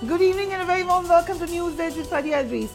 Good evening and a very warm welcome to News Edge with Faria Adrees.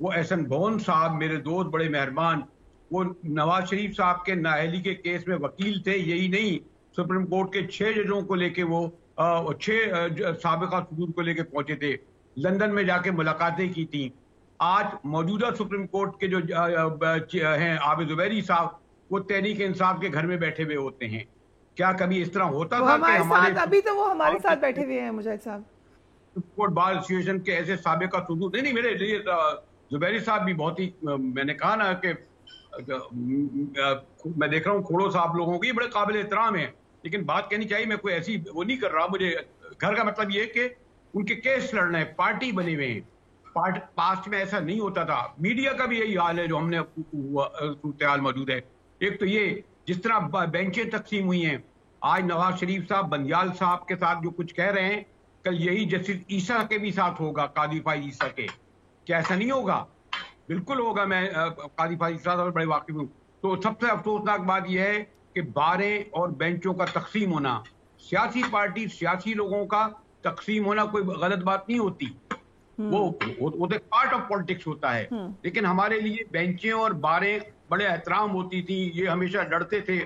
وہ احسن bone صاحب میرے دوست بڑے مہربان, وہ نواز شریف صاحب کے نااہلی کے کیس میں وکیل تھے. یہی نہیں, سپریم کورٹ کے 6 ججوں کو لے کے وہ 6 سابقہ صدور کو لے کے پہنچے تھے, لندن میں جا کے ملاقاتیں کی تھیں. آج موجودہ سپریم کورٹ کے جو ہیں عابد زبیری صاحب, وہ تحریک انصاف کے گھر میں بیٹھے ہوئے ہوتے ہیں. کیا کبھی اس طرح ہوتا تھا کہ ہمارے ابھی تو وہ ہمارے ساتھ بیٹھے ہوئے ہیں مجاہد صاحب, کورٹ بار ایسوسیشن کے ایسے سابقہ صدور نہیں میرے لیے زبیری صاحب بھی بہت ہی, میں نے کہا نا کہ میں دیکھ رہا ہوں کھوڑو صاحب لوگوں کی بڑے قابل احترام ہیں, لیکن بات کہنی چاہیے میں کوئی ایسی وہ نہیں کر رہا. مجھے گھر کا مطلب یہ کہ ان کے کیس لڑنا ہے, پارٹی بنے ہوئے ہیں. پاسٹ میں ایسا نہیں ہوتا تھا. میڈیا کا بھی یہی حال ہے جو ہم نے صورتحال موجود ہے. ایک تو یہ جس طرح بینچیں تقسیم ہوئی ہیں, آج نواز شریف صاحب بندیال صاحب کے ساتھ جو کچھ کہہ رہے ہیں, کل یہی جسٹس عیسیٰ کے بھی ساتھ ہوگا, قاضی فائز عیسیٰ کے. کیا ایسا نہیں ہوگا؟ بالکل ہوگا. میں قاضی فائز عیسیٰ سے بڑے واقف ہوں. تو سب سے افسوسناک بات یہ ہے کہ باریں اور بینچوں کا تقسیم ہونا, سیاسی پارٹی سیاسی لوگوں کا تقسیم ہونا کوئی غلط بات نہیں ہوتی, وہ پارٹ آف پالیٹکس ہوتا ہے. لیکن ہمارے لیے بینچیں اور باریں بڑے احترام ہوتی تھیں. یہ ہمیشہ ڈرتے تھے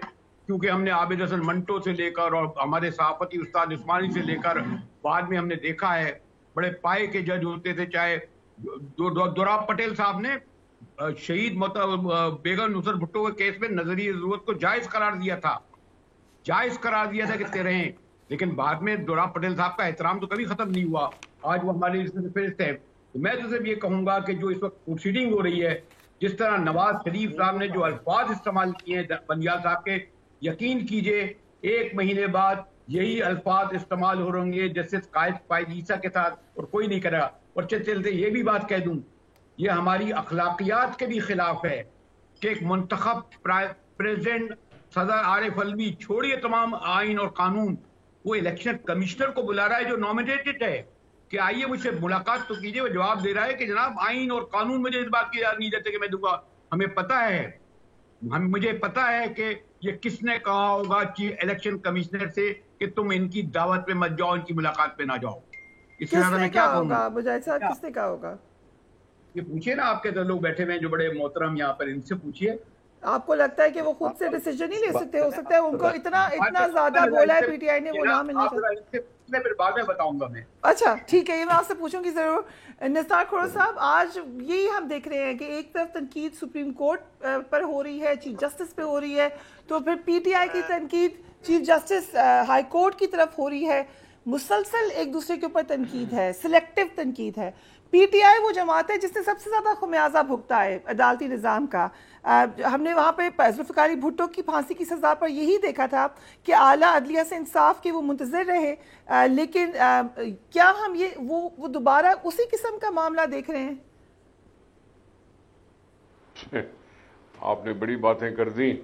کیونکہ ہم نے عابد حسن منٹو سے لے کر اور ہمارے صحافتی استاد عثمانی سے لے کر بعد میں ہم نے دیکھا ہے بڑے پائے کے جج ہوتے تھے. چاہے دوراب پٹیل صاحب نے شہید بیگم نصرت بھٹو کے کیس میں نظریہ ضرورت کو جائز قرار دیا تھا, جائز قرار دیا تھا کہ رہیں, لیکن بعد میں دوراب پٹیل صاحب کا احترام تو کبھی ختم نہیں ہوا. آج وہ ہماری فہرست ہے. میں تو صرف یہ کہوں گا کہ جو اس وقت پروسیڈنگ ہو رہی ہے, جس طرح نواز شریف صاحب نے جو الفاظ استعمال کیے ہیں بندیال صاحب کے, یقین کیجئے 1 مہینے بعد یہی الفاظ استعمال ہو رہیں گے جسٹس قائد فائز عیسیٰ کے ساتھ, اور کوئی نہیں کرے گا. اور چلتے یہ بھی بات کہہ دوں, یہ ہماری اخلاقیات کے بھی خلاف ہے کہ ایک منتخب پریزیڈنٹ صدر عارف الوی, چھوڑیے تمام آئین اور قانون, وہ الیکشن کمشنر کو بلا رہا ہے جو نامنیٹڈ ہے کہ آئیے مجھ سے ملاقات تو کیجئے. وہ جواب دے رہا ہے کہ جناب آئین اور قانون مجھے اس بات کی اجازت نہیں دیتے کہ میں دوں گا. ہمیں پتہ ہے, مجھے پتا ہے کہ یہ کس نے کہا ہوگا چیف الیکشن کمشنر سے کہ تم ان کی دعوت پہ مت جاؤ, ان کی ملاقات پہ نہ جاؤ. اس کس نے کہا ہوگا مجاہد صاحب, کس نے کہا ہوگا؟ یہ پوچھئے نا, آپ کے تو لوگ بیٹھے ہوئے ہیں جو بڑے محترم یہاں پر, ان سے پوچھئے. آپ کو لگتا ہے کہ وہ خود سے ڈیسیجن نہیں لے سکتے؟ ہو سکتا ہے ان کو اتنا زیادہ بولا ہے پی ٹی آئی نے, وہ نہ ملنے کا. پھر بعد میں بتاؤں گا میں. اچھا ٹھیک ہے, یہ میں آپ سے پوچھوں گی ضرور. نثار کھوڑا صاحب, آج یہی ہم دیکھ رہے ہیں کہ ایک طرف تنقید سپریم کورٹ پر ہو رہی ہے, چیف جسٹس پہ ہو رہی ہے, تو پھر پی ٹی آئی کی تنقید چیف جسٹس ہائی کورٹ کی طرف ہو رہی ہے. مسلسل ایک دوسرے کے اوپر تنقید ہے, سلیکٹو تنقید ہے. پی ٹی آئی وہ جماعت ہے جس نے سب سے زیادہ خمیازہ بھگتا ہے عدالتی نظام کا. ہم نے وہاں پہ ذوالفقار علی بھٹو کی پھانسی کی سزا پر یہی دیکھا تھا کہ اعلیٰ عدلیہ سے انصاف کے وہ منتظر رہے, لیکن کیا ہم وہ دوبارہ اسی قسم کا معاملہ دیکھ رہے ہیں؟ آپ نے بڑی باتیں کر دیں.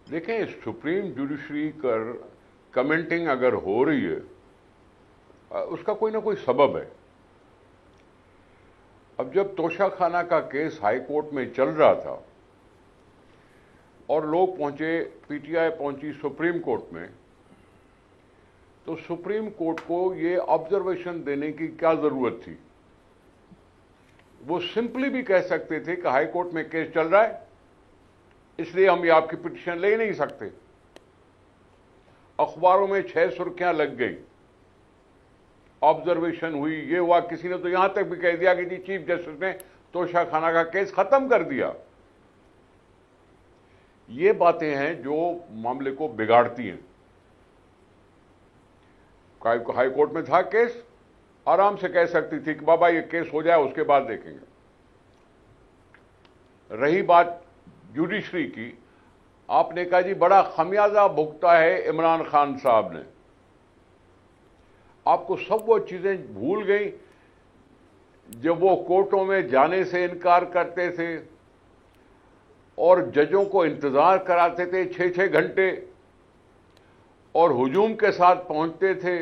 دیکھیں, سپریم جوڈیشری کر کمنٹنگ اگر ہو رہی ہے اس کا کوئی نہ کوئی سبب ہے. اب جب توشہ خانہ کا کیس ہائی کورٹ میں چل رہا تھا اور لوگ پہنچے, پی ٹی آئی پہنچی سپریم کورٹ میں, تو سپریم کورٹ کو یہ آبزرویشن دینے کی کیا ضرورت تھی؟ وہ سمپلی بھی کہہ سکتے تھے کہ ہائی کورٹ میں کیس چل رہا ہے, اس لیے ہم یہ آپ کی پٹیشن لے نہیں سکتے. اخباروں میں 6 سرخیاں لگ گئی, آبزرویشن ہوئی, یہ ہوا. کسی نے تو یہاں تک بھی کہہ دیا کہ جی چیف جسٹس نے توشہ خانہ کا کیس ختم کر دیا. یہ باتیں ہیں جو معاملے کو بگاڑتی ہیں. ہائی کورٹ میں تھا کیس, آرام سے کہہ سکتی تھی کہ بابا یہ کیس ہو جائے اس کے بعد دیکھیں گے. رہی بات جوڈیشری کی, آپ نے کہا جی بڑا خمیازہ بھگتا ہے عمران خان صاحب نے. آپ کو سب وہ چیزیں بھول گئیں جب وہ کورٹوں میں جانے سے انکار کرتے تھے اور ججوں کو انتظار کراتے تھے 6 گھنٹے اور ہجوم کے ساتھ پہنچتے تھے.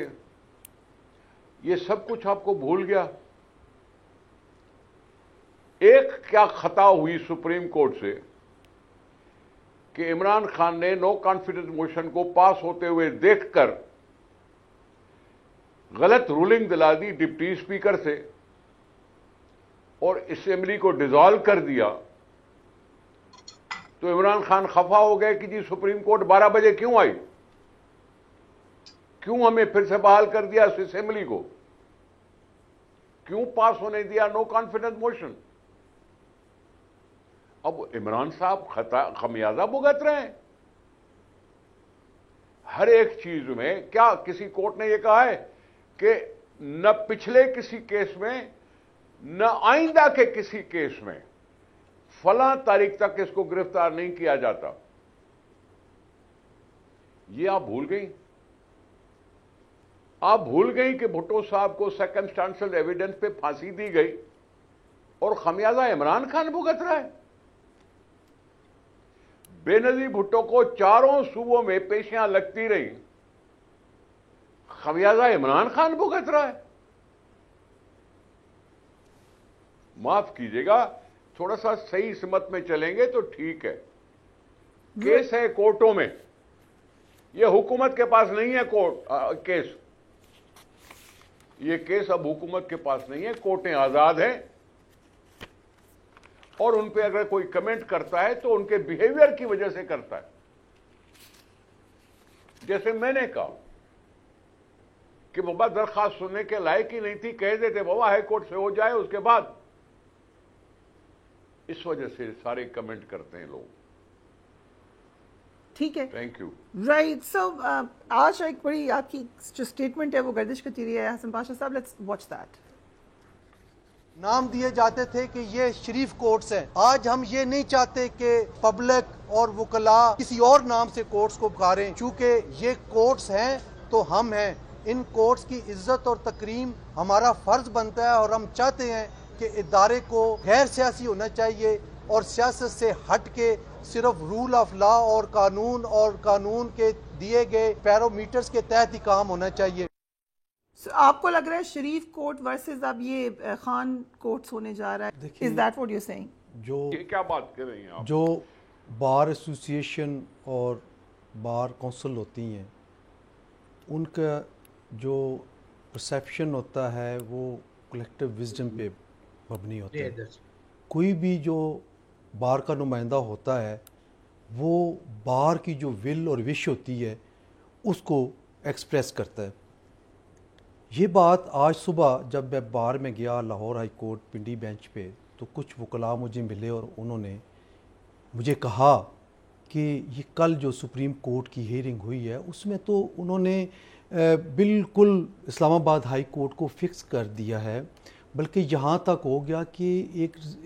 یہ سب کچھ آپ کو بھول گیا. ایک کیا خطا ہوئی سپریم کورٹ سے کہ عمران خان نے نو کانفیڈنس موشن کو پاس ہوتے ہوئے دیکھ کر غلط رولنگ دلا دی ڈپٹی اسپیکر سے اور اسمبلی کو ڈیزالو کر دیا تو عمران خان خفا ہو گئے کہ جی سپریم کورٹ 12 بجے کیوں آئی, کیوں ہمیں پھر سے بحال کر دیا اس اسمبلی کو, کیوں پاس ہونے دیا نو کانفیڈنس موشن. اب عمران صاحب خمیازہ بھگت رہے ہیں ہر ایک چیز میں. کیا کسی کورٹ نے یہ کہا ہے کہ نہ پچھلے کسی کیس میں نہ آئندہ کے کسی کیس میں فلاں تاریخ تک اس کو گرفتار نہیں کیا جاتا؟ یہ آپ بھول گئی. آپ بھول گئی کہ بھٹو صاحب کو سرکمسٹانشل ایویڈنس پہ پھانسی دی گئی اور خمیازہ عمران خان بھگت رہا ہے. بے نظیر بھٹو کو 4 صوبوں میں پیشیاں لگتی رہی, خمیازہ عمران خان بھگت رہا ہے. معاف کیجیے گا, تھوڑا سا صحیح سمت میں چلیں گے تو ٹھیک ہے. کیس ہے کورٹوں میں, یہ حکومت کے پاس نہیں ہے کیس, یہ کیس اب حکومت کے پاس نہیں ہے, کورٹیں آزاد ہیں اور ان پہ اگر کوئی کمنٹ کرتا ہے تو ان کے بیہیویئر کی وجہ سے کرتا ہے. جیسے میں نے کہا کہ بابا درخواست سننے کے لائق ہی نہیں تھی, کہہ دیتے بابا ہائی کورٹ سے ہو جائے اس کے بعد. اس وجہ سے سارے کمنٹ کرتے ہیں لوگ. ٹھیک ہے, تھینک یو. رائٹ. سو آج ایک بڑی آپ کی جو اسٹیٹمنٹ ہے وہ گردش کرتی رہی ہے حسن پاشا صاحب, لیٹس واچ دیٹ. نام دیے جاتے تھے کہ یہ شریف کورٹس ہیں. آج ہم یہ نہیں چاہتے کہ پبلک اور وکلاء کسی اور نام سے کورٹس کو پکاریں, چونکہ یہ کورٹس ہیں تو ہم ہیں. ان کورٹس کی عزت اور تکریم ہمارا فرض بنتا ہے اور ہم چاہتے ہیں کہ ادارے کو غیر سیاسی ہونا چاہیے اور سیاست سے ہٹ کے صرف رول آف لا اور قانون کے دیے گئے پیرامیٹرز کے تحت ہی کام ہونا چاہیے. آپ کو لگ رہا ہے شریف کورٹ ورسز اب یہ خان کورٹس ہونے جا رہا ہے؟ Is that what you're saying? یہ کیا بات کر رہی ہیں آپ؟ جو بار ایسوسیشن اور بار کونسل ہوتی ہیں ان کا جو پرسیپشن ہوتا ہے وہ کلیکٹیو وزڈم پہ مبنی ہوتا ہے. کوئی بھی جو بار کا نمائندہ ہوتا ہے وہ بار کی جو ول اور وش ہوتی ہے اس کو ایکسپریس کرتا ہے. یہ بات آج صبح جب میں بار میں گیا Lahore high court Pindi bench پہ تو کچھ وکلاء مجھے ملے اور انہوں نے مجھے کہا کہ یہ کل جو سپریم کورٹ کی ہیئرنگ ہوئی ہے اس میں تو انہوں نے بالکل اسلام آباد ہائی کورٹ کو فکس کر دیا ہے, بلکہ یہاں تک ہو گیا کہ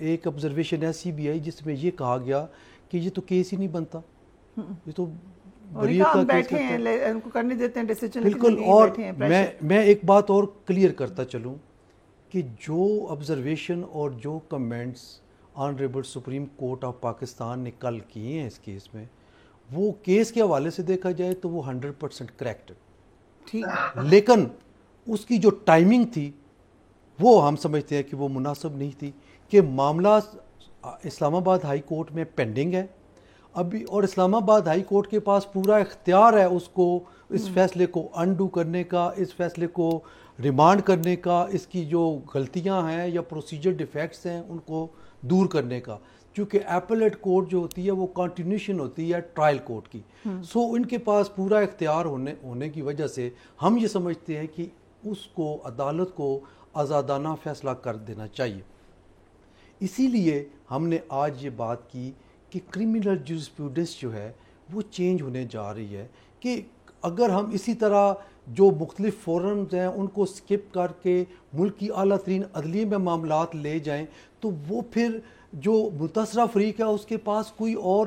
ایک آبزرویشن ایسی بھی آئی جس میں یہ کہا گیا کہ یہ تو کیس ہی نہیں بنتا, یہ تو بیٹھے ہیں ان کو کرنے دیتے ہیں ڈیسیجن. بالکل. اور میں ایک بات اور کلیئر کرتا چلوں کہ جو آبزرویشن اور جو comments honourable supreme court of Pakistan نے کل کیے ہیں اس کیس میں, وہ کیس کے حوالے سے دیکھا جائے تو وہ 100% کریکٹ ہے. ٹھیک, لیکن اس کی جو ٹائمنگ تھی وہ ہم سمجھتے ہیں کہ وہ مناسب نہیں تھی, کہ معاملہ اسلام آباد ہائی کورٹ میں پینڈنگ ہے ابھی, اور اسلام آباد ہائی کورٹ کے پاس پورا اختیار ہے اس کو اس فیصلے کو انڈو کرنے کا, اس فیصلے کو ریمانڈ کرنے کا, اس کی جو غلطیاں ہیں یا پروسیجر ڈیفیکٹس ہیں ان کو دور کرنے کا, چونکہ ایپلیٹ کورٹ جو ہوتی ہے وہ کنٹینیوشن ہوتی ہے ٹرائل کورٹ کی. سو ان کے پاس پورا اختیار ہونے کی وجہ سے ہم یہ سمجھتے ہیں کہ اس کو عدالت کو آزادانہ فیصلہ کر دینا چاہیے. اسی لیے ہم نے آج یہ بات کی کہ کرمنل جورسپروڈنس جو ہے وہ چینج ہونے جا رہی ہے, کہ اگر ہم اسی طرح جو مختلف فورمز ہیں ان کو سکپ کر کے ملک کی اعلیٰ ترین عدلیہ میں معاملات لے جائیں تو وہ پھر جو متاثرہ فریق ہے اس کے پاس کوئی اور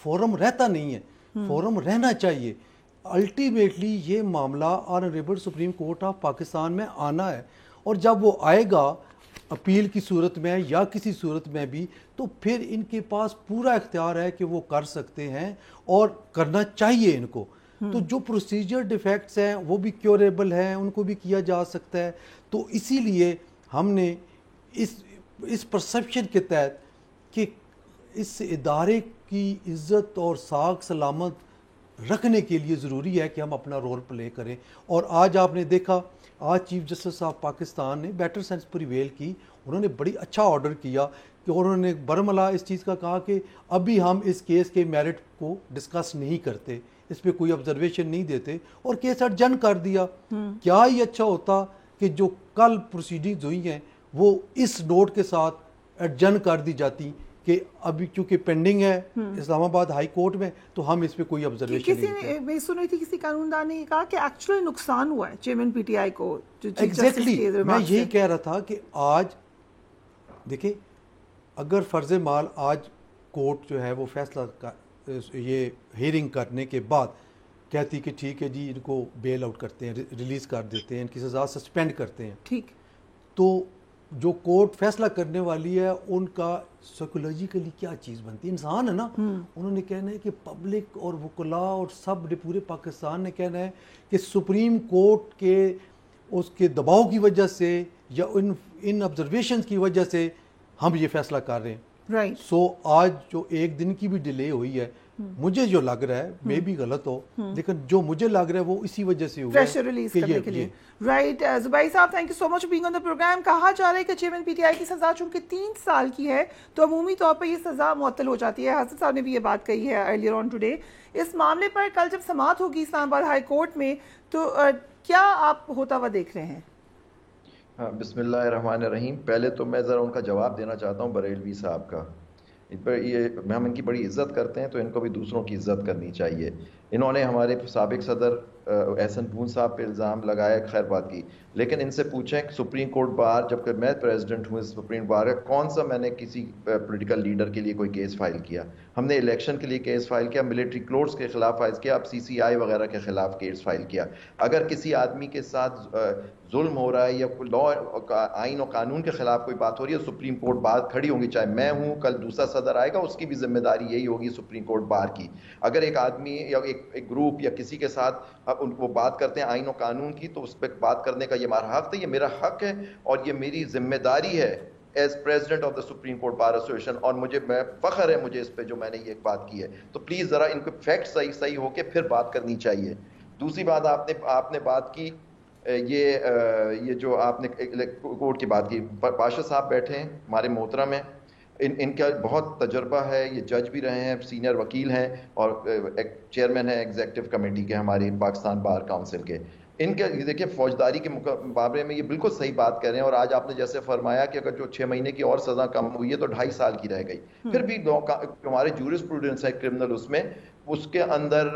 فورم رہتا نہیں ہے. فورم رہنا چاہیے. الٹیمیٹلی یہ معاملہ honourable supreme court of Pakistan میں آنا ہے, اور جب وہ آئے گا اپیل کی صورت میں یا کسی صورت میں بھی, تو پھر ان کے پاس پورا اختیار ہے کہ وہ کر سکتے ہیں اور کرنا چاہیے ان کو. تو جو پروسیجر ڈیفیکٹس ہیں وہ بھی کیوریبل ہیں, ان کو بھی کیا جا سکتا ہے. تو اسی لیے ہم نے اس پرسیپشن کے تحت کہ اس ادارے کی عزت اور ساکھ سلامت رکھنے کے لیے ضروری ہے کہ ہم اپنا رول پلے کریں. اور آج آپ نے دیکھا, آج چیف جسٹس آف پاکستان نے بیٹر سینس پریویل کی, انہوں نے بڑی اچھا آرڈر کیا کہ انہوں نے برملا اس چیز کا کہا کہ ابھی ہم اس کیس کے میرٹ کو ڈسکس نہیں کرتے, اس پہ کوئی آبزرویشن نہیں دیتے, اور کیس ایڈجن کر دیا. کیا ہی اچھا ہوتا کہ جو کل پروسیڈنگز ہوئی ہیں وہ اس نوٹ کے ساتھ ایڈجن کر دی جاتی کہ ابھی کیونکہ پینڈنگ ہے اسلام آباد ہائی کورٹ میں, تو ہم اس پہ کوئی آبزرویشن نہیں دیتے. میں سن رہی تھی کسی قانوندان نے یہ کہا کہ ایکچولی نقصان ہوا ہے چیئرمین پی ٹی آئی کو. ایگزیکٹلی میں یہی کہہ رہا تھا کہ آج دیکھیں اگر فرض مال آج کورٹ جو ہے وہ فیصلہ یہ ہیئرنگ کرنے کے بعد کہتی کہ ٹھیک ہے جی ان کو بیل آؤٹ کرتے ہیں, ریلیز کر دیتے ہیں, ان کی سزا سسپینڈ کرتے ہیں, ٹھیک, تو جو کورٹ فیصلہ کرنے والی ہے ان کا سائیکولوجیکلی کیا چیز بنتی ہے, انسان ہے نا, انہوں نے کہنا ہے کہ پبلک اور وکلاء اور سب پورے پاکستان نے کہنا ہے کہ سپریم کورٹ کے اس کے دباؤ کی وجہ سے یا ان آبزرویشنز کی وجہ سے ہم یہ فیصلہ کر رہے ہیں. رائٹ. سو آج جو ایک دن کی بھی ڈیلے ہوئی ہے, مجھے جو لگ رہا ہے میں بھی غلط ہو لیکن جو مجھے لگ رہا ہے وہ اسی وجہ سے ہوا ہے پریشر ریلیز کرنے کے لیے. رائٹ. زبیر صاحب thank you so much being on the program. کہا جا رہا ہے کہ چیئرمین پی ٹی آئی کی سزا چونکہ 3 سال کی ہے تو عمومی طور پر یہ سزا معطل ہو جاتی ہے. حسن صاحب نے بھی یہ بات کہی ہے ارلیئر آن ٹوڈے. اس معاملے پر کل جب سماعت ہوگی اسلام آباد ہائی کورٹ میں تو کیا آپ ہوتا ہوا دیکھ رہے ہیں؟ بسم اللہ الرحمن الرحیم. پہلے تو میں ذرا ان کا جواب دینا چاہتا ہوں بریلوی صاحب کا. ہم ان کی بڑی عزت کرتے ہیں تو ان کو بھی دوسروں کی عزت کرنی چاہیے. انہوں نے ہمارے سابق صدر احسن بون صاحب پہ الزام لگایا, خیر بات کی, لیکن ان سے پوچھیں کہ سپریم کورٹ بار جبکہ میں پریزیڈنٹ ہوں اس سپریم بار کا, کون سا میں نے کسی پولیٹیکل لیڈر کے لیے کوئی کیس فائل کیا؟ ہم نے الیکشن کے لیے کیس فائل کیا, ملٹری کلوٹس کے خلاف فائل کیا, اب سی سی آئی وغیرہ کے خلاف کیس فائل کیا. اگر کسی آدمی کے ساتھ ظلم ہو رہا ہے یا لا آئین و قانون کے خلاف کوئی بات ہو رہی ہے, سپریم کورٹ بات کھڑی ہوں گی, چاہے میں ہوں, کل دوسرا صدر آئے گا, اس کی بھی ذمہ داری یہی ہوگی سپریم کورٹ بار کی. اگر ایک آدمی یا ایک گروپ یا کسی کے ساتھ ان کو بات کرتے ہیں آئین و قانون کی, تو اس پہ بات کرنے کا یہ ہمارا حق ہے, یہ میرا حق ہے اور یہ میری ذمہ داری ہے as president of the supreme court bar association, اور مجھے فخر ہے مجھے اس پہ جو میں نے یہ بات کی ہے. تو پلیز ذرا ان کو فیکٹ صحیح ہو کے پھر بات کرنی چاہیے. دوسری بات آپ نے بات کی یہ جو آپ نے کورٹ کی بات کی, پاشا صاحب بیٹھے ہیں ہمارے محترم ہیں, ان کا بہت تجربہ ہے, یہ جج بھی رہے ہیں, سینئر وکیل ہیں اور چیئرمین ہیں ایگزیکٹو کمیٹی کے ہمارے پاکستان بار کاؤنسل کے. ان کے دیکھیں فوجداری کے مقابلے میں یہ بالکل صحیح بات کر رہے ہیں. اور آج آپ نے جیسے فرمایا کہ اگر جو 6 مہینے کی اور سزا کم ہوئی ہے تو 2.5 سال کی رہ گئی, پھر بھی ہمارے جورسپروڈنس ہے کرمنل اس کے اندر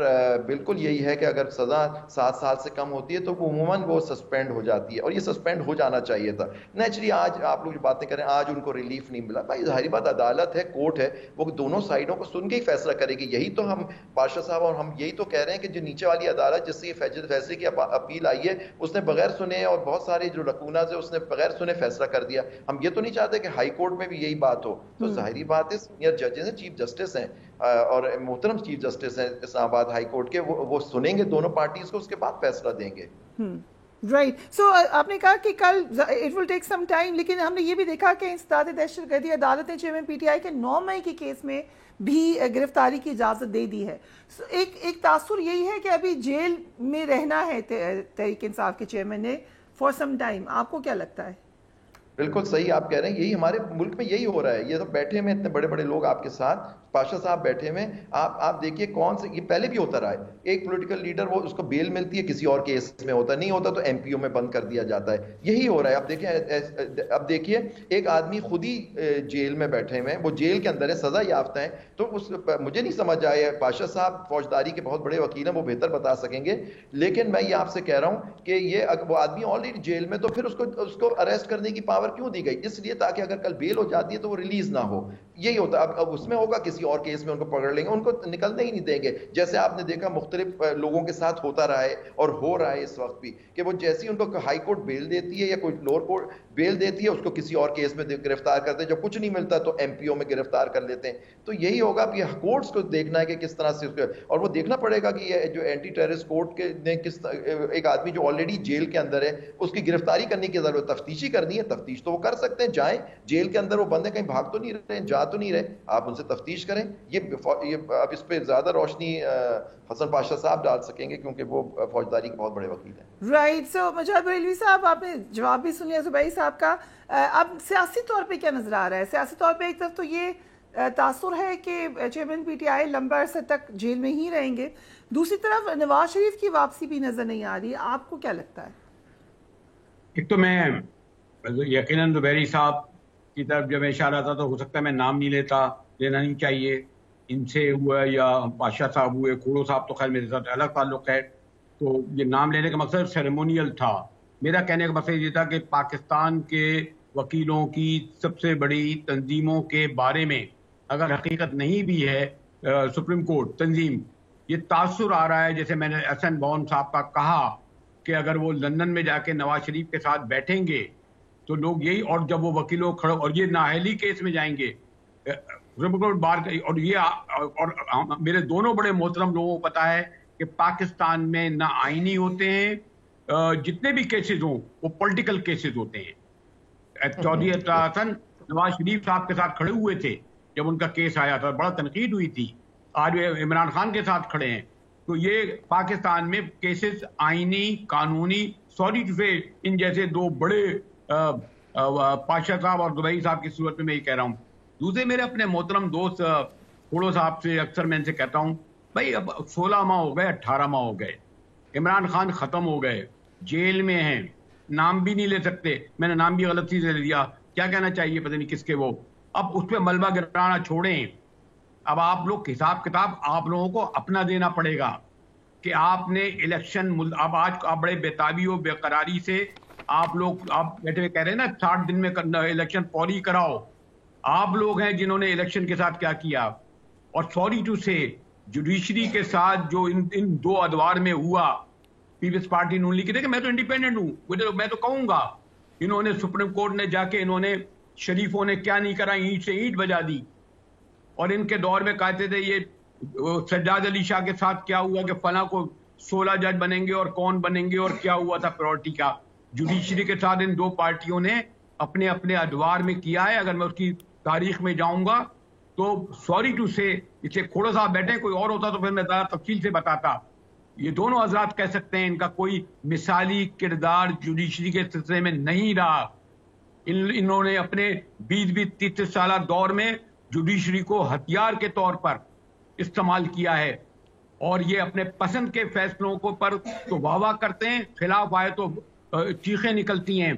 بالکل یہی ہے کہ اگر سزا 7 سال سے کم ہوتی ہے تو عموماً وہ سسپینڈ ہو جاتی ہے, اور یہ سسپینڈ ہو جانا چاہیے تھا. نیچرلی آج آپ لوگ جو باتیں کریں آج ان کو ریلیف نہیں ملا, بھائی ظاہری بات عدالت ہے, کورٹ ہے, وہ دونوں سائڈوں کو سن کے ہی فیصلہ کرے گی. یہی تو ہم پاشا صاحب اور ہم یہی تو کہہ رہے ہیں کہ جو نیچے والی عدالت جس سے یہ فیصلے کی اپیل آئی ہے اس نے بغیر سنے اور بہت سارے جو لکوناز ہے اس نے بغیر سنے فیصلہ کر دیا. ہم یہ تو نہیں چاہتے کہ ہائی کورٹ میں بھی یہی بات ہو. تو ظاہری بات ہے سینئر ججز ہیں, چیف جسٹس ہیں اور محترم چیف جسٹس ہیں اسلام آباد ہائی کورٹ کے, وہ سنیں گے دونوں پارٹیز کو, اس کے بعد فیصلہ دیں گے. رائٹ. سو آپ نے کہا کہ کل it will take some time, لیکن ہم نے یہ بھی دیکھا کہ انسداد دہشت گردی عدالت نے چیئرمین پی ٹی آئی کے 9 مئی کے کیس میں بھی گرفتاری کی اجازت دے دی ہے. ایک تاثر یہی ہے کہ ابھی جیل میں رہنا ہے تحریک انصاف کے چیئرمین نے فار سم ٹائم. آپ کو کیا لگتا ہے؟ بالکل صحیح آپ کہہ رہے ہیں, یہی ہمارے ملک میں یہی ہو رہا ہے. یہ تو بیٹھے ہوئے اتنے بڑے بڑے لوگ آپ کے ساتھ, پاشا صاحب بیٹھے ہوئے, آپ دیکھیے کون سے, یہ پہلے بھی ہوتا رہا ہے, ایک پولیٹیکل لیڈر وہ اس کو بیل ملتی ہے, کسی اور کیس میں ہوتا نہیں ہوتا تو ایم پی او میں بند کر دیا جاتا ہے. یہی ہو رہا ہے. اب دیکھیے ایک آدمی خود ہی جیل میں بیٹھے ہوئے ہیں, وہ جیل کے اندر ہے, سزا یافتہ ہے. تو مجھے نہیں سمجھ آیا, پاشا صاحب فوجداری کے بہت بڑے وکیل ہیں, وہ بہتر بتا سکیں گے, لیکن میں یہ آپ سے کہہ رہا ہوں کہ یہ وہ آدمی آلریڈی جیل میں, تو پھر اس کو اریسٹ کرنے کی پاور کیوں دی گئی؟ اس لیے تاکہ اگر کل بیل ہو جاتی ہے تو وہ ریلیز نہ ہو. یہی ہوتا. اب اس میں ہوگا کسی اور کیس میں ان کو پکڑ لیں گے, ان کو نکلنے ہی نہیں دیں گے. جیسے آپ نے دیکھا مختلف لوگوں کے ساتھ ہوتا رہا ہے اور ہو رہا ہے اس وقت بھی, کہ وہ جیسی ان کو ہائی کورٹ بیل دیتی ہے یا کوئی لوور کورٹ بیل دیتی ہے, اس کو کسی اور کیس میں گرفتار کرتے ہیں, جب کچھ نہیں ملتا تو ایم پی او میں گرفتار کر لیتے ہیں. تو یہی ہوگا. اب یہ کورٹس کو دیکھنا ہے کہ کس طرح سے, اور وہ دیکھنا پڑے گا کہ یہ جو اینٹی ٹیررسٹ کورٹ کے نے ایک آدمی جو آلریڈی جیل کے اندر ہے اس کی گرفتاری کرنے کی ضرورت, تفتیشی کرنی ہے, تفتیش تو وہ کر سکتے ہیں, جائیں جیل کے اندر, وہ بندے کہیں بھاگ تو نہیں رہے ہیں, جا بنا تو نہیں رہے, آپ ان سے تفتیش کریں. یہ آپ اس پہ زیادہ روشنی حسن پاشا صاحب ڈال سکیں گے کیونکہ وہ فوجداری کے بہت بڑے وکیل ہیں. رائٹ. سو مجاہد بریلوی صاحب, آپ نے جواب بھی سن لیا زبیری صاحب کا. اب سیاسی طور پہ کیا نظر آ رہا ہے؟ سیاسی طور پہ ایک طرف تو یہ تاثر ہے کہ چیئرمین پی ٹی آئی لمبا عرصے تک جیل میں ہی رہیں گے, دوسری طرف نواز شریف کی واپسی بھی نظر نہیں آ رہی. آپ کو کیا لگتا ہے؟ ایک تو میں یقیناً زبیری صاحب کی طرف جب اشارہ تھا تو ہو سکتا ہے میں نام نہیں لینا نہیں چاہیے. ان سے ہوا یا پاشا صاحب ہوئے, کھوڑو صاحب تو خیر میرے ساتھ الگ تعلق ہے, تو یہ نام لینے کا مقصد سیریمونیل تھا. میرا کہنے کا مقصد یہ تھا کہ پاکستان کے وکیلوں کی سب سے بڑی تنظیموں کے بارے میں اگر حقیقت نہیں بھی ہے, سپریم کورٹ تنظیم, یہ تاثر آ رہا ہے. جیسے میں نے احسن بون صاحب کا کہا کہ اگر وہ لندن میں جا کے نواز شریف کے ساتھ بیٹھیں گے تو لوگ یہی, اور جب وہ وکیلوں کھڑے اور یہ نااہلی کیس میں جائیں گے بار, اور یہ اور میرے دونوں بڑے محترم لوگوں کو پتا ہے کہ پاکستان میں نہ آئینی ہوتے ہیں, جتنے بھی کیسز ہوں وہ پولیٹیکل کیسز ہوتے ہیں. چودھری حسن نواز شریف صاحب کے ساتھ کھڑے ہوئے تھے جب ان کا کیس آیا تھا, بڑا تنقید ہوئی تھی. آج عمران خان کے ساتھ کھڑے ہیں. تو یہ پاکستان میں کیسز آئینی قانونی, سوری ٹو سے ان جیسے دو بڑے پاشا صاحب اور زبیری صاحب کی صورت میں یہ کہہ رہا ہوں. دوسرے میرے اپنے محترم دوست کھوڑو صاحب سے اکثر میں ان سے کہتا ہوں, بھائی اب 16 ماہ ہو گئے, 18 ماہ ہو گئے, عمران خان ختم ہو گئے, جیل میں ہیں, نام بھی نہیں لے سکتے. میں نے نام بھی غلطی سے لے لیا, کیا کہنا چاہیے پتہ نہیں کس کے وہ. اب اس پہ ملبہ گرانا چھوڑیں. اب آپ لوگ حساب کتاب آپ لوگوں کو اپنا دینا پڑے گا کہ آپ نے الیکشن, اب آج آپ بڑے بےتابی و بے قراری سے آپ لوگ آپ بیٹھے ہوئے کہہ رہے ہیں نا 60 دن میں الیکشن فوری کراؤ. آپ لوگ ہیں جنہوں نے الیکشن کے ساتھ کیا کیا. اور سوری ٹو سے جوڈیشری کے ساتھ جو ان دو ادوار میں ہوا, پیپلز پارٹی نون لیگ, دیکھیں میں تو انڈیپینڈنٹ ہوں, میں تو کہوں گا انہوں نے سپریم کورٹ نے جا کے انہوں نے شریفوں نے کیا نہیں کرا, اینٹ سے اینٹ بجا دی. اور ان کے دور میں کہتے تھے یہ سجاد علی شاہ کے ساتھ کیا ہوا کہ فلاں کو 16 جج بنیں گے اور کون بنیں گے, اور کیا ہوا تھا پرائورٹی کا. جوڈیشری کے ساتھ ان دو پارٹیوں نے اپنے اپنے ادوار میں کیا ہے. اگر میں اس کی تاریخ میں جاؤں گا تو سوری ٹو سے اسے کھوڑا صاحب بیٹھے, کوئی اور ہوتا تو پھر میں زیادہ تفصیل سے بتاتا. یہ دونوں حضرات کہہ سکتے ہیں ان کا کوئی مثالی کردار جوڈیشری کے سلسلے میں نہیں رہا. انہوں نے اپنے 20-30 سالہ دور میں جوڈیشری کو ہتھیار کے طور پر استعمال کیا ہے, اور یہ اپنے پسند کے فیصلوں کو پر تو واہ واہ کرتے ہیں, خلاف آئے تو چیخیں نکلتی ہیں.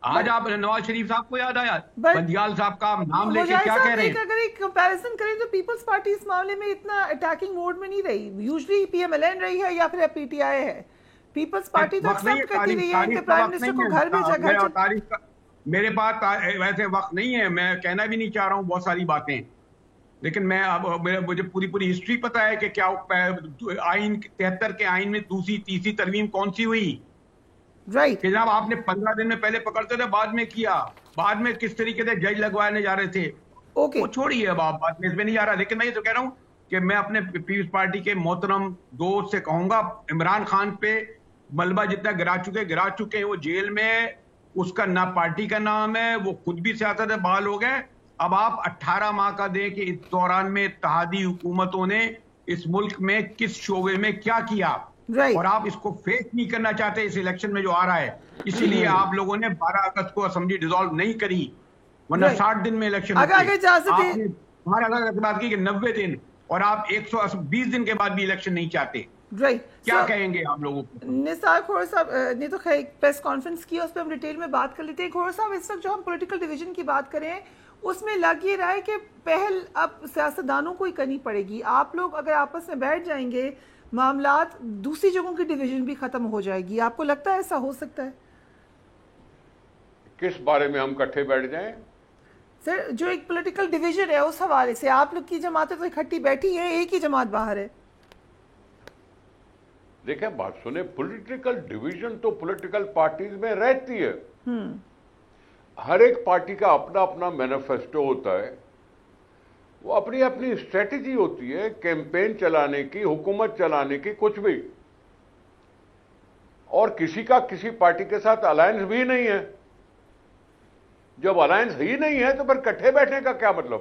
آج آپ نواز شریف صاحب کو یاد آیا, بندیال صاحب کا نام لے کے کیا کہہ رہے ہیں. اگر ایک کمپیریزن کریں تو پیپلز پارٹی اس معاملے میں اتنا اٹیکنگ موڈ میں نہیں رہی. Usually P M L N رہی ہے یا پھر پی ٹی آئی ہے. پیپلز پارٹی تو ایکسپٹ کرتی رہی ہے کہ پرائم منسٹر کو گھر بھیجا. میرے پاس ویسے وقت نہیں ہے, میں کہنا بھی نہیں چاہ رہا ہوں بہت ساری باتیں, لیکن مجھے پوری ہسٹری پتا ہے کہ کیا آئین 73 کے آئین میں دوسری تیسری ترمیم کون سی ہوئی. رائٹ. کہ جناب آپ نے 15 دن میں پہلے پکڑتے تھے, بعد میں کیا, بعد میں کس طریقے سے جج لگوانے جا رہے تھے. وہ چھوڑیے اب, آپ بات میں اس میں نہیں جا رہا. لیکن میں یہ تو کہہ رہا ہوں کہ میں اپنے پیپلز پارٹی کے محترم دوست سے کہوں گا, عمران خان پہ ملبہ جتنا گرا چکے ہیں, وہ جیل میں, اس کا نہ پارٹی کا نام ہے, وہ خود بھی سیاست سے بحال ہو گئے. اب آپ 18 ماہ کا دیں کہ اس دوران میں اتحادی حکومتوں نے اس ملک میں کس شعبے میں کیا کیا, اور آپ اس کو فیس نہیں کرنا چاہتے اس الیکشن میں جو آ رہا ہے. اسی لیے آپ لوگوں نے 12 اگست کو اسمبلی ڈیزالو نہیں کری, ورنہ 60 دن میں الیکشن ہوتے. ہمارے بات کی کہ 90 دن, اور آپ 120 دن کے بعد بھی الیکشن نہیں چاہتے. کیا کہیں گے آپ لوگوں کو؟ نثار کھوڑا صاحب نے تو خیر پریس کانفرنس کی, اس پہ ہم ڈیٹیل میں بات کر لیتے ہیں. کھوڑا صاحب, اس وقت جو ہم پولیٹیکل ڈویژن کی بات کریں اس میں لگ یہ رہا ہے کہ پہل اب سیاستدانوں کو ہی کرنی پڑے گی. آپ لوگ اگر آپس میں بیٹھ جائیں گے, معاملات دوسری جگہوں کی ڈویژن بھی ختم ہو جائے گی. آپ کو لگتا ہے ایسا ہو سکتا ہے؟ کس بارے میں ہم اکٹھے بیٹھ جائیں؟ سر, جو ایک پولیٹیکل ڈویژن ہے اس حوالے سے آپ لوگ کی جماعتیں تو اکٹھی بیٹھی ہیں, ایک ہی جماعت باہر ہے. دیکھیں بات سنیں, پولیٹیکل ڈویژن تو پولیٹیکل پارٹیز میں رہتی ہے. ہر ایک پارٹی کا اپنا اپنا مینیفیسٹو ہوتا ہے, وہ اپنی اپنی اسٹریٹجی ہوتی ہے کیمپین چلانے کی, حکومت چلانے کی, کچھ بھی. اور کسی کا کسی پارٹی کے ساتھ الائنس بھی نہیں ہے. جب الائنس ہی نہیں ہے تو پھر کٹھے بیٹھنے کا کیا مطلب؟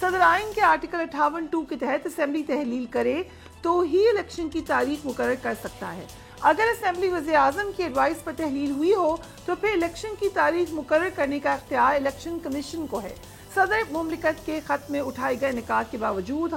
صدر آئین کے آرٹیکل 58(2) کے تحت اسمبلی تحلیل کرے تو ہی الیکشن کی تاریخ مقرر کر سکتا ہے. اگر اسمبلی وزیر اعظم کی ایڈوائس پر تحلیل ہوئی ہو تو پھر الیکشن کی تاریخ مقرر کرنے کا اختیار الیکشن کمیشن کو ہے. صدر مملکت کے خط میں اٹھائے گئے نکات کے باوجود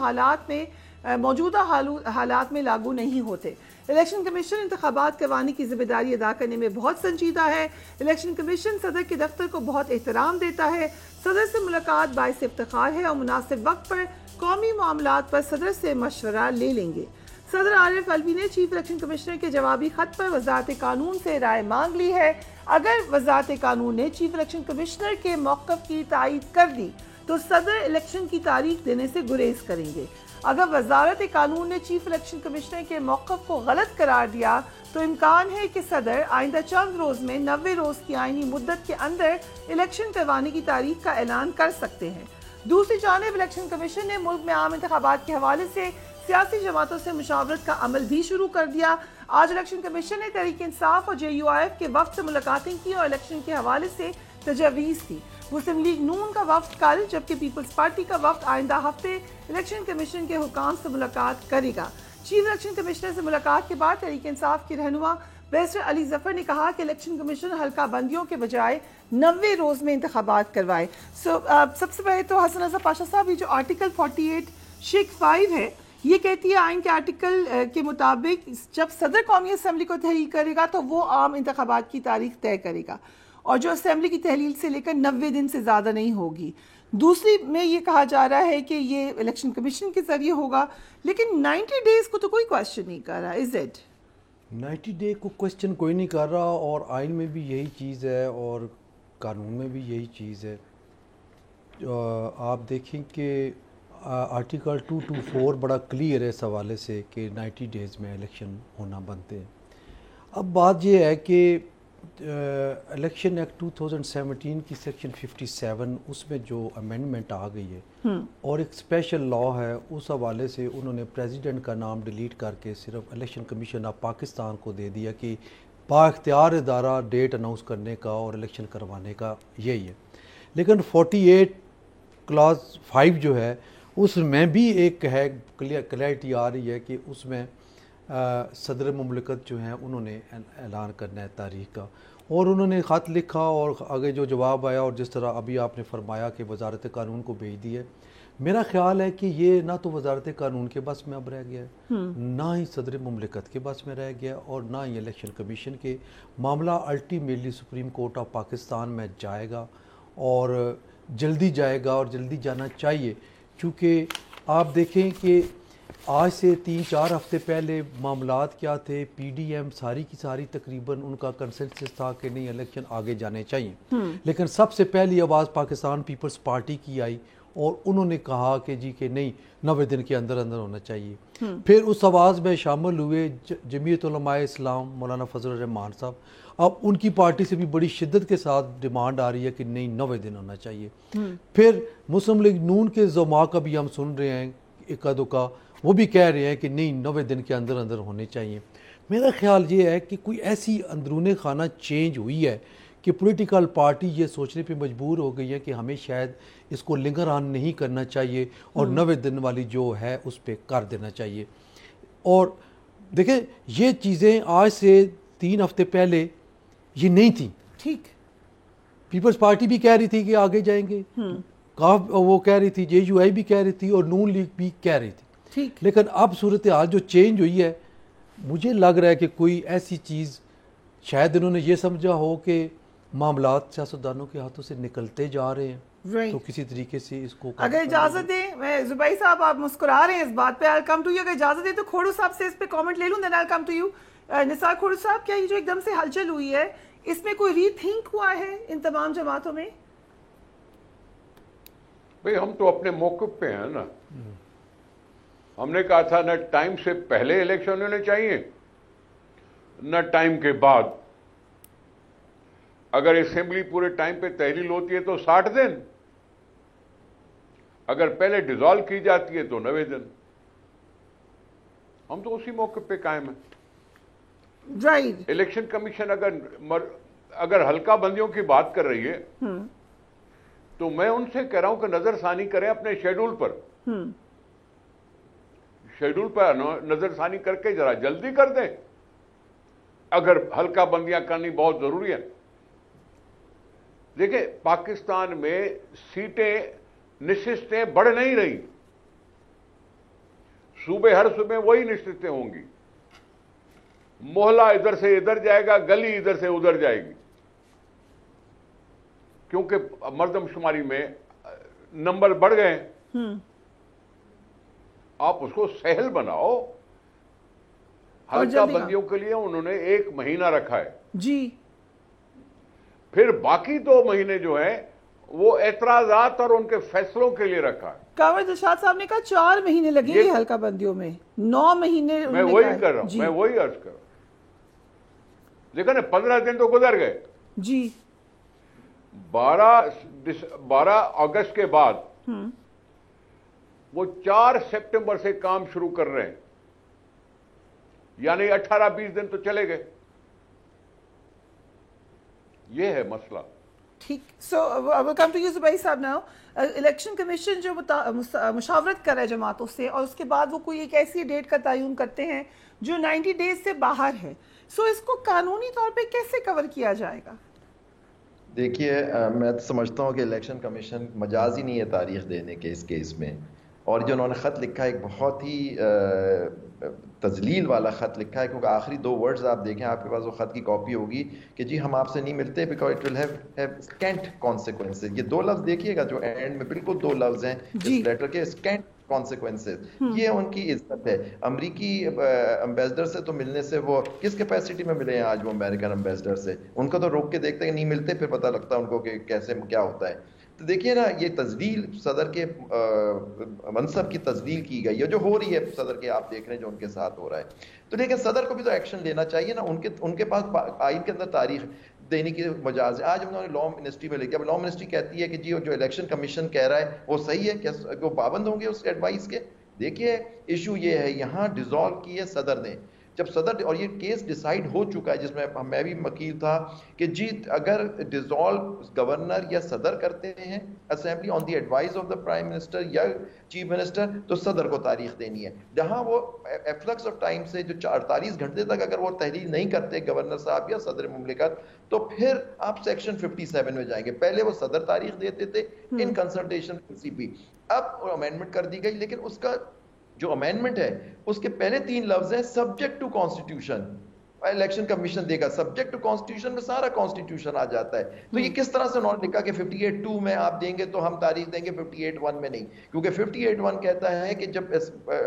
موجودہ حالات میں لاگو نہیں ہوتے. الیکشن کمیشن انتخابات کروانے کی ذمہ داری ادا کرنے میں بہت سنجیدہ ہے. الیکشن کمیشن صدر کے دفتر کو بہت احترام دیتا ہے. صدر سے ملاقات باعث افتخار ہے اور مناسب وقت پر قومی معاملات پر صدر سے مشورہ لے لیں گے. صدر عارف الوی نے چیف الیکشن کمشنر کے جوابی خط پر وزارت قانون سے رائے مانگ لی ہے. اگر وزارت قانون نے چیف الیکشن کمشنر کے موقف کی تائید کر دی تو صدر الیکشن کی تاریخ دینے سے گریز کریں گے. اگر وزارت قانون نے چیف الیکشن کمشنر کے موقف کو غلط قرار دیا تو امکان ہے کہ صدر آئندہ چند روز میں 90 روز کی آئینی مدت کے اندر الیکشن کروانے کی تاریخ کا اعلان کر سکتے ہیں. دوسری جانب الیکشن کمیشن نے ملک میں عام انتخابات کے حوالے سے سیاسی جماعتوں سے مشاورت کا عمل بھی شروع کر دیا. آج الیکشن کمیشن نے تحریک انصاف اور JUIF کے وفد سے ملاقاتیں کی اور الیکشن کے حوالے سے تجاویز دی. مسلم لیگ نون کا وفد کل جبکہ پیپلز پارٹی کا وفد آئندہ ہفتے الیکشن کمیشن کے حکام سے ملاقات کرے گا. چیف الیکشن کمشنر سے ملاقات کے بعد تحریک انصاف کے رہنما بیرسٹر علی ظفر نے کہا کہ الیکشن کمیشن حلقہ بندیوں کے بجائے 90 روز میں انتخابات کروائے. سب سے پہلے تو حسن رضا پاشا صاحب، یہ جو آرٹیکل 48 شیک 5 ہے یہ کہتی ہے آئین کے آرٹیکل کے مطابق جب صدر قومی اسمبلی کو تحلیل کرے گا تو وہ عام انتخابات کی تاریخ طے کرے گا اور جو اسمبلی کی تحلیل سے لے کر 90 دن سے زیادہ نہیں ہوگی. دوسری میں یہ کہا جا رہا ہے کہ یہ الیکشن کمیشن کے ذریعے ہوگا، لیکن 90 ڈیز کو تو کوئی کوشچن نہیں کر رہا. از اٹ 90 ڈے کو کوشچن کوئی نہیں کر رہا، اور آئین میں بھی یہی چیز ہے اور قانون میں بھی یہی چیز ہے. آپ دیکھیں کہ آرٹیکل 224 بڑا کلیئر ہے اس حوالے سے کہ 90 ڈیز میں الیکشن ہونا بنتے ہیں. اب بات یہ ہے کہ الیکشن ایکٹ 2017 کی سیکشن 57 اس میں جو امینڈمنٹ آ گئی ہے اور ایک اسپیشل لا ہے، اس حوالے سے انہوں نے پریزیڈنٹ کا نام ڈیلیٹ کر کے صرف الیکشن کمیشن آف پاکستان کو دے دیا کہ با اختیار ادارہ ڈیٹ اناؤنس کرنے کا اور الیکشن کروانے کا یہی ہے. لیکن 48 کلاس 5 جو ہے اس میں بھی ایک ہے کلیئرٹی آ رہی ہے کہ اس میں صدر مملکت جو ہیں انہوں نے اعلان کرنا ہے تاریخ کا، اور انہوں نے خط لکھا اور آگے جو جواب آیا اور جس طرح ابھی آپ نے فرمایا کہ وزارت قانون کو بھیج دی ہے. میرا خیال ہے کہ یہ نہ تو وزارت قانون کے بس میں اب رہ گیا ہے، نہ ہی صدر مملکت کے بس میں رہ گیا، اور نہ ہی الیکشن کمیشن کے. معاملہ ultimately supreme court of Pakistan میں جائے گا اور جلدی جائے گا اور جلدی جانا چاہیے. چونکہ آپ دیکھیں کہ آج سے 3-4 ہفتے پہلے معاملات کیا تھے، PDM ساری کی ساری تقریباً ان کا کنسنسس تھا کہ نہیں الیکشن آگے جانے چاہیے، لیکن سب سے پہلی آواز پاکستان پیپلز پارٹی کی آئی اور انہوں نے کہا کہ جی کہ نہیں 90 دن کے اندر اندر ہونا چاہیے. پھر اس آواز میں شامل ہوئے جمعیت علماء اسلام مولانا فضل الرحمان صاحب. اب ان کی پارٹی سے بھی بڑی شدت کے ساتھ ڈیمانڈ آ رہی ہے کہ نہیں 90 دن ہونا چاہیے. پھر مسلم لیگ نون کے زعماء کا بھی ہم سن رہے ہیں اکا دکا، وہ بھی کہہ رہے ہیں کہ نہیں 90 دن کے اندر اندر ہونے چاہیے. میرا خیال یہ ہے کہ کوئی ایسی اندرون خانہ چینج ہوئی ہے کہ پولیٹیکل پارٹی یہ سوچنے پہ مجبور ہو گئی ہے کہ ہمیں شاید اس کو لنگر آن نہیں کرنا چاہیے اور 90 دن والی جو ہے اس پہ کر دینا چاہیے. اور دیکھیں یہ چیزیں آج سے 3 ہفتے پہلے یہ نہیں تھیں. ٹھیک، پیپلز پارٹی بھی کہہ رہی تھی کہ آگے جائیں گے، وہ کہہ رہی تھی، JUI بھی کہہ رہی تھی اور نون لیگ بھی کہہ رہی تھی. لیکن اب صورتحال جو چینج ہوئی ہے، مجھے لگ رہا ہے کہ کوئی ایسی چیز شاید انہوں نے یہ سمجھا ہو کہ معاملات سیاستدانوں کے ہاتھوں سے نکلتے جا رہے ہیں، تو کسی طریقے سے اس کو اگر اجازت دیں، میں زبیر صاحب آپ مسکرا رہے ہیں اس بات پہ، I'll come to you. اگر اجازت دیں تو کھوڑو صاحب سے اس پہ کامنٹ لے لوں، then I'll come to you. نثار کھوڑو صاحب، کیا یہ جو ایک دم سے ہلچل ہوئی ہے اس میں کوئی ری تھنک ہوا ہے ان تمام جماعتوں میں؟ بھئی ہم تو اپنے موقف پہ ہیں نا. ہم نے کہا تھا نہ ٹائم سے پہلے الیکشن ہونے چاہیے نہ ٹائم کے بعد. اگر اسمبلی پورے ٹائم پہ تحلیل ہوتی ہے تو 60 دن، اگر پہلے ڈیزالو کی جاتی ہے تو 90 دن. ہم تو اسی موقع پہ قائم ہیں. رائٹ. الیکشن کمیشن اگر حلقہ بندیوں کی بات کر رہی ہے تو میں ان سے کہہ رہا ہوں کہ نظر ثانی کریں اپنے شیڈول پر، شیڈول پر نظر ثانی کر کے ذرا جلدی کر دیں اگر ہلکا بندیاں کرنی بہت ضروری ہے۔ دیکھیں پاکستان میں سیٹیں نشستیں بڑھ نہیں رہی، ہر صوبے وہی نشستیں ہوں گی، محلہ ادھر سے ادھر جائے گا، گلی ادھر سے ادھر جائے گی، کیونکہ مردم شماری میں نمبر بڑھ گئے ہیں۔ آپ اس کو سہل بناؤ، ہلکا بندیوں کے لیے انہوں نے 1 مہینہ رکھا ہے جی، پھر باقی 2 مہینے جو ہیں وہ اعتراضات اور ان کے فیصلوں کے لیے رکھا ہے۔ کانور دلشاد صاحب نے کہا 4 مہینے لگیں گے ہلکا بندیوں میں، 9 مہینے میں وہی کر رہا ہوں، میں وہی عرض کر رہا ہوں۔ دیکھیں نا 15 دن تو گزر گئے جی، 12 اگست کے بعد وہ 4 سپٹمبر سے کام شروع کر رہے ہیں، یعنی 18-20 دن تو چلے گئے۔ یہ ہے مسئلہ۔ ٹھیک، سو we'll come to you زبیر صاحب ناؤ۔ الیکشن کمیشن جو مشاورت کر رہا ہے جماعتوں سے، اور اس کے بعد وہ کوئی ایک ایسی ڈیٹ کا تعین کرتے ہیں جو 90 ڈیز سے باہر ہے، سو اس کو قانونی طور پہ کیسے کور کیا جائے گا؟ دیکھیے میں سمجھتا ہوں کہ الیکشن کمیشن مجازی نہیں ہے تاریخ دینے کے اس کیس میں، اور جو انہوں نے خط لکھا ہے ایک بہت ہی تذلیل والا خط لکھا ہے، کیونکہ آخری 2 ورڈز آپ دیکھیں، آپ کے پاس وہ خط کی کاپی ہوگی کہ جی ہم آپ سے نہیں ملتے because it will have scant consequences. یہ 2 لفظ دیکھیے گا جو اینڈ میں بالکل 2 لفظ ہیں اس لیٹر کے، اسکینٹ کانسیکوینسز۔ یہ ان کی عزت ہے۔ امریکی امبیسڈر سے تو ملنے سے، وہ کس کیپیسٹی میں ملے ہیں آج وہ امریکن امبیسڈر سے؟ ان کو تو روک کے دیکھتے ہیں، نہیں ملتے، پھر پتہ لگتا ہے ان کو کہ کیسے کیا ہوتا ہے۔ تو دیکھیے نا، یہ تذلیل صدر کے منصب کی تذلیل کی گئی ہے جو ہو رہی ہے صدر کے، آپ دیکھ رہے ہیں جو ان کے ساتھ ہو رہا ہے۔ تو لیکن صدر کو بھی تو ایکشن لینا چاہیے نا، ان کے پاس آئین کے اندر تاریخ دینے کی مجاز ہے۔ آج ہم نے لا منسٹری میں لکھا، لا منسٹری کہتی ہے کہ جی جو الیکشن کمیشن کہہ رہا ہے وہ صحیح ہے، کیا وہ پابند ہوں گے اس ایڈوائس کے؟ دیکھیے ایشو یہ ہے، یہاں ڈیزالو کی ہے صدر نے، جب صدر، اور یہ کیس ڈیسائیڈ ہو چکا ہے جس میں بھی وکیل تھا کہ جی اگر ڈیزالو گورنر یا صدر کرتے ہیں assembly on the advice of the prime minister یا چیف منسٹر، تو صدر کو تاریخ دینی ہے۔ جہاں وہ ایفلکس آف ٹائم سے جو 48 گھنٹے تک اگر وہ تحلیل نہیں کرتے گورنر صاحب یا صدر مملکت، تو پھر آپ سیکشن 57 میں جائیں گے۔ پہلے وہ صدر تاریخ دیتے تھے ان کنسلٹیشن سی پی، اب امینڈمنٹ کر دی گئی، لیکن اس کا جو امینڈمنٹ ہے اس کے پہلے 3 لفظ ہیں subject to constitution. Election commission دے گا سبجیکٹ ٹو کانسٹیٹیوشن میں سارا کانسٹیٹیوشن آ جاتا ہے۔ تو یہ کس طرح سے انہوں نے لکھا کہ 58(2) میں آپ دیں گے تو ہم تاریخ دیں گے، 58(1) میں نہیں، کیونکہ 58(1) کہتا ہے کہ جب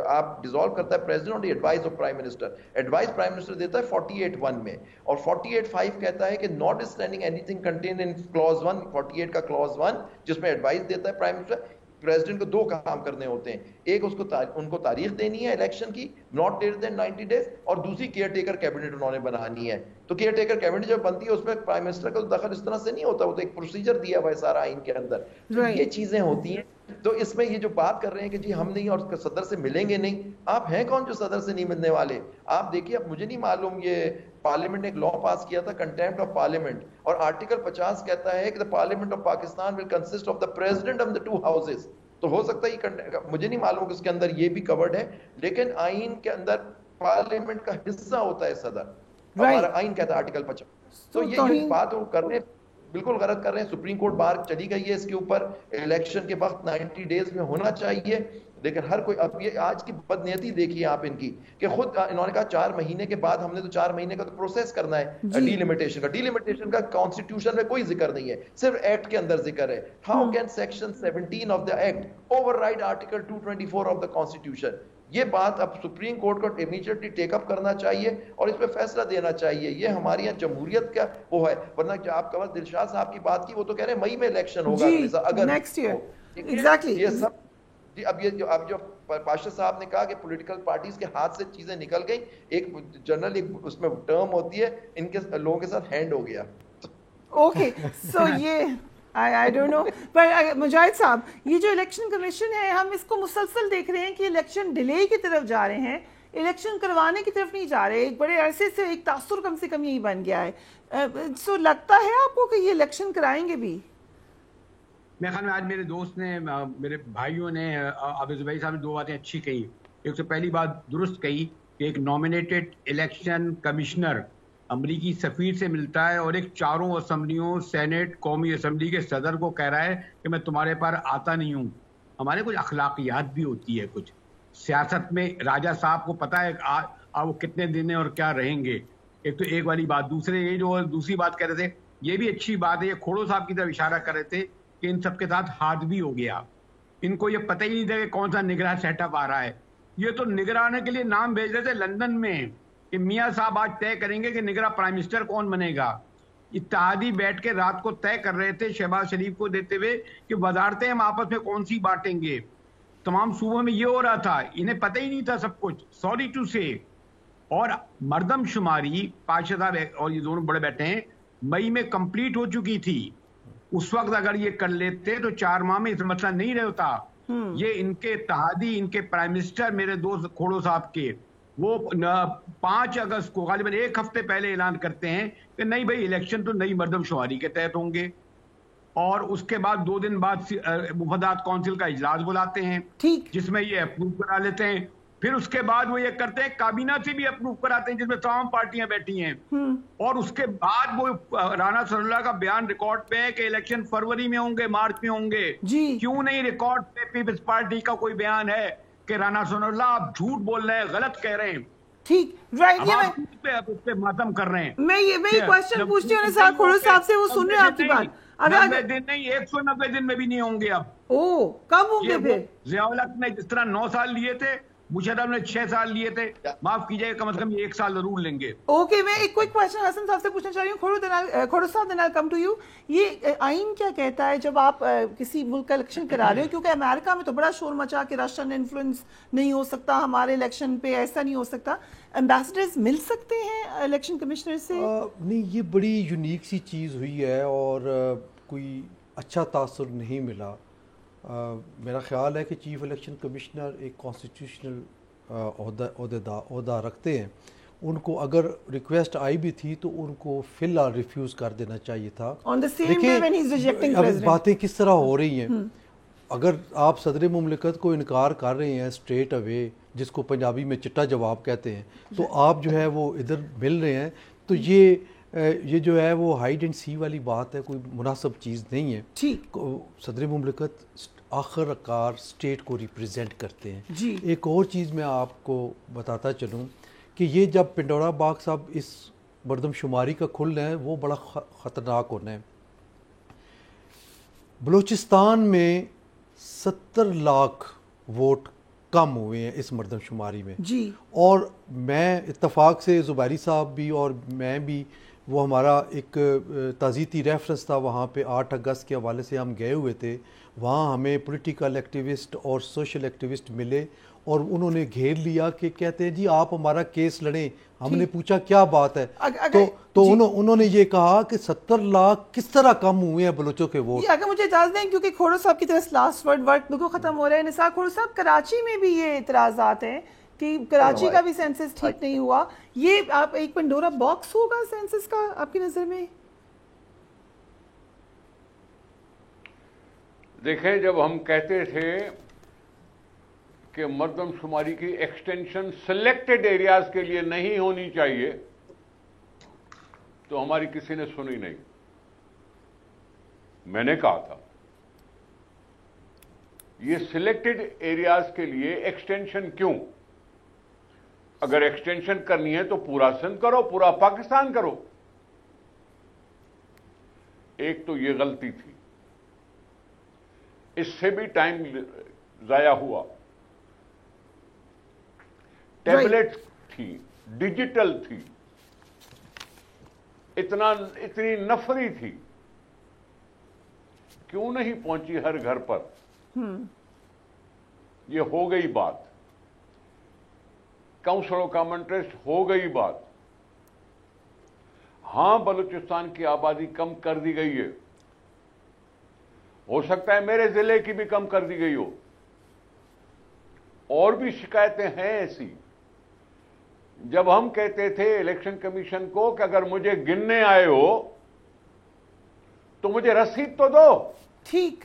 آپ ڈیزالو کرتا ہے president on the advice of prime minister, advice prime minister دیتا ہے 48(1) میں، اور 48(5) کہتا ہے کہ notwithstanding anything contained in clause 1، 48 کا کلوز 1 جس میں ایڈوائز دیتا ہے پرائم منسٹر، پریزیڈنٹ کو 2 کام کرنے ہوتے ہیں، ایک ان کو تاریخ دینی ہے الیکشن کی ناٹ لیٹر دین 90 ڈیز، اور دوسری کیئر ٹیکر کیبنٹ انہوں نے بنانی ہے۔ تو کیئر ٹیکر کیبنٹ جب بنتی ہے اس میں پرائم منسٹر کا دخل اس طرح سے نہیں ہوتا، وہ تو ایک پروسیجر دیا ہوا ہے سارا آئین کے اندر۔ یہ چیزیں ہوتی ہیں۔ تو اس میں یہ جو بات کر رہے ہیں کہ جی ہم نہیں اور صدر سے ملیں گے نہیں، آپ ہیں کون جو صدر سے نہیں ملنے والے؟ آپ دیکھیے، اب مجھے نہیں معلوم، یہ پارلیمنٹ نے ایک لا پاس کیا تھا کنٹیمپٹ آف پارلیمنٹ، اور آرٹیکل 50 کہتا ہے کہ the Parliament of Pakistan will consist of the president of the 2 houses۔ تو ہو سکتا ہے مجھے نہیں معلوم کہ اس کے اندر یہ بھی کورڈ ہے، لیکن آئین کے اندر پارلیمنٹ کا حصہ ہوتا ہے صدر، ہمارا آئین کہتا ہے آرٹیکل 50۔ تو یہ بات وہ کر رہے ہیں، بالکل غلط کر رہے ہیں۔ سپریم کورٹ بار چلی گئی ہے اس کے اوپر، الیکشن کے وقت 90 ڈیز میں ہونا چاہیے، لیکن ہر کوئی، اب یہ آج کی بدنیتی دیکھیے آپ ان کی، کہ خود انہوں نے کہا 4 مہینے کے بعد، ہم نے تو 4 مہینے کا تو پروسیس کرنا ہے ڈی لمیٹیشن کا۔ ڈی لمیٹیشن کا کانسٹیٹیوشن میں کوئی ذکر نہیں ہے، صرف ایکٹ کے اندر ذکر ہے۔ How can section 17 of the act over ride article 224 of the constitution? یہ بات اب سپریم کورٹ کو امیڈیٹلی ٹیک اپ کرنا چاہیے اور اس پہ فیصلہ دینا چاہیے۔ یہ ہماری یہاں جمہوریت کا وہ ہے، ورنہ جو آپ کا دلشاد صاحب کی بات کی، وہ تو کہہ رہے ہیں مئی میں الیکشن ہوگا اگر نیکسٹ ایئر۔ ایگزیکٹلی، یہ سب جی اب یہ جو پاشا صاحب نے کہا کہ پولیٹیکل پارٹیز کے ہاتھ سے چیزیں نکل گئی، ایک جنرل ایک اس میں ٹرم ہوتی ہے، ان کے لوگوں کے ساتھ ہینڈ ہو گیا۔ اوکے، سو یہ I don't know، پر مجاہد صاحب، یہ جو الیکشن کمیشن ہے، ہم اس کو مسلسل دیکھ رہے ہیں کہ الیکشن ڈیلے کی طرف جا رہے ہیں، الیکشن کروانے کی طرف نہیں جا رہے۔ ایک بڑے عرصے سے ایک تاثر کم سے کم یہی بن گیا ہے۔ سو لگتا ہے آپ کو کہ یہ الیکشن کرائیں گے بھی؟ میرے خیال میں آج میرے دوست نے, میرے بھائیوں نے, عابد زبیری صاحب نے 2 باتیں اچھی کہی. ایک تو پہلی بات درست کہی کہ ایک نامینیٹڈ الیکشن کمشنر امریکی سفیر سے ملتا ہے اور ایک 4 اسمبلیوں, سینٹ, قومی اسمبلی کے صدر کو کہہ رہا ہے کہ میں تمہارے پر آتا نہیں ہوں. ہمارے کچھ اخلاقیات بھی ہوتی ہے, کچھ سیاست میں راجہ صاحب کو پتا ہے وہ کتنے دن ہیں اور کیا رہیں گے. ایک تو ایک والی بات. یہ جو دوسری بات کہہ رہے تھے, یہ بھی اچھی بات ہے, یہ کھوڑو صاحب کی طرف اشارہ کر رہے تھے کہ ان سب کے ساتھ ہاتھ بھی ہو گیا. ان کو یہ پتہ ہی نہیں تھا کہ کون سا نگراں سیٹ اپ آ رہا ہے. یہ تو نگرانے کے لیے نام بھیج رہے تھے لندن میں کہ میاں صاحب آج طے کریں گے کہ نگراں پرائم منسٹر کون بنے گا. اتحادی بیٹھ کے رات کو طے کر رہے تھے شہباز شریف کو دیتے ہوئے کہ وزارتیں ہم آپس میں کون سی بانٹیں گے. تمام صوبوں میں یہ ہو رہا تھا, انہیں پتہ ہی نہیں تھا سب کچھ, سوری ٹو سے. اور مردم شماری پاشا صاحب اور یہ دونوں بڑے بیٹھے ہیں, مئی میں کمپلیٹ ہو چکی تھی. اس وقت اگر یہ کر لیتے تو 4 ماہ میں اس مسئلہ نہیں رہتا. یہ ان کے اتحادی, ان کے پرائم منسٹر میرے دوست کھوڑو صاحب کے, وہ 5 اگست کو غالباً 1 ہفتے پہلے اعلان کرتے ہیں کہ نہیں بھائی الیکشن تو نئی مردم شماری کے تحت ہوں گے. اور اس کے بعد 2 دن بعد مفادات کونسل کا اجلاس بلاتے ہیں جس میں یہ اپروو کرا لیتے ہیں. پھر اس کے بعد وہ یہ کرتے ہیں کابینہ سے بھی اپروو کراتے ہیں جس میں تمام پارٹیاں بیٹھی ہیں. اور اس کے بعد وہ رانا ثناءاللہ کا بیان ریکارڈ پہ ہے کہ الیکشن فروری میں ہوں گے, مارچ میں ہوں گے. کیوں نہیں ریکارڈ پہ پیپلز پارٹی کا کوئی بیان ہے کہ رانا ثناءاللہ آپ جھوٹ بول رہے ہیں, غلط کہہ رہے ہیں, ٹھیک رائٹ, اس پہ ماتم کر رہے ہیں. میں یہ کوشچن پوچھتی ہوں نثار کھوڑو صاحب سے, وہ سن رہے ہیں آپ کی بات. 90 دن نہیں, 190 دن میں بھی نہیں ہوں گے. اب کب ہوں گے پھر؟ ضیاء الحق نے جس طرح 9 سال لیے تھے, مشرف نے 6 سال لیے تھے, معاف کیجئے کم از کم 1 سال ضرور لیں گے. اوکے, میں ایک کوئک کویسچن حسن صاحب سے پوچھنا چاہ رہی ہوں. کھوڑو صاحب دین آئی کم ٹو یو. یہ آئین کیا کہتا ہے جب آپ کسی ملک کا الیکشن کرا رہے ہو, کیونکہ امریکہ میں تو بڑا شور مچا کہ رشین انفلوئنس نہیں ہو سکتا ہمارے الیکشن پہ, ایسا نہیں ہو سکتا. ایمبیسڈرز مل سکتے ہیں الیکشن کمشنر سے؟ نہیں, یہ بڑی یونیک سی چیز ہوئی ہے اور کوئی اچھا تاثر نہیں ملا. میرا خیال ہے کہ چیف الیکشن کمشنر ایک کانسٹیٹیوشنل عہدہ رکھتے ہیں. ان کو اگر ریکویسٹ آئی بھی تھی تو ان کو فی الحال ریفیوز کر دینا چاہیے تھا. دیکھیں اب باتیں کس طرح ہو رہی ہیں. اگر آپ صدر مملکت کو انکار کر رہے ہیں اسٹریٹ اوے, جس کو پنجابی میں چٹا جواب کہتے ہیں, تو آپ جو ہے وہ ادھر مل رہے ہیں, تو یہ جو ہے وہ ہائیڈ اینڈ سی والی بات ہے, کوئی مناسب چیز نہیں ہے. صدر مملکت آخر کار اسٹیٹ کو ریپریزنٹ کرتے ہیں. ایک اور چیز میں آپ کو بتاتا چلوں کہ یہ جب پنڈورا باکس اب اس مردم شماری کا کھل رہا ہے, وہ بڑا خطرناک ہونا ہے. بلوچستان میں 70 لاکھ ووٹ کم ہوئے ہیں اس مردم شماری میں. اور میں اتفاق سے زبیری صاحب بھی اور میں بھی, وہ ہمارا ایک تعزیتی ریفرنس تھا وہاں پہ, 8 اگست کے حوالے سے ہم گئے ہوئے تھے. وہاں ہمیں پولیٹیکل ایکٹیوسٹ اور سوشل ایکٹیوسٹ ملے اور انہوں نے گھیر لیا کہ کہتے ہیں جی آپ ہمارا کیس لڑیں. ہم نے پوچھا کیا بات ہے, تو انہوں نے یہ کہا کہ 70 لاکھ کس طرح کم ہوئے ہیں بلوچوں کے ووٹ. اگر مجھے اجازت دیں, کیونکہ کھوڑو صاحب کی طرف لاسٹ ورڈ بالکل ختم ہو رہا ہے. نثار کھوڑو صاحب, کراچی میں بھی یہ اعتراضات ہیں کہ کراچی کا بھی سینسس ٹھیک نہیں ہوا. یہ آپ ایک پنڈورا باکس ہوگا سینسس کا آپ کی نظر میں؟ دیکھیں, جب ہم کہتے تھے کہ مردم شماری کی ایکسٹینشن سلیکٹڈ ایریاز کے لیے نہیں ہونی چاہیے, تو ہماری کسی نے سنی نہیں. میں نے کہا تھا یہ سلیکٹڈ ایریاز کے لیے ایکسٹینشن کیوں؟ اگر ایکسٹینشن کرنی ہے تو پورا سندھ کرو, پورا پاکستان کرو. ایک تو یہ غلطی تھی, اس سے بھی ٹائم ضائع ہوا. ٹیبلٹ تھی, ڈیجیٹل تھی, اتنی نفری تھی, کیوں نہیں پہنچی ہر گھر پر؟ یہ ہو گئی بات. کاؤنسل آف کامن انٹرسٹ ہو گئی بات. ہاں, بلوچستان کی آبادی کم کر دی گئی ہے, ہو سکتا ہے میرے ضلع کی بھی کم کر دی گئی ہو. اور بھی شکایتیں ہیں ایسی. جب ہم کہتے تھے الیکشن کمیشن کو کہ اگر مجھے گننے آئے ہو تو مجھے رسید تو دو. ٹھیک,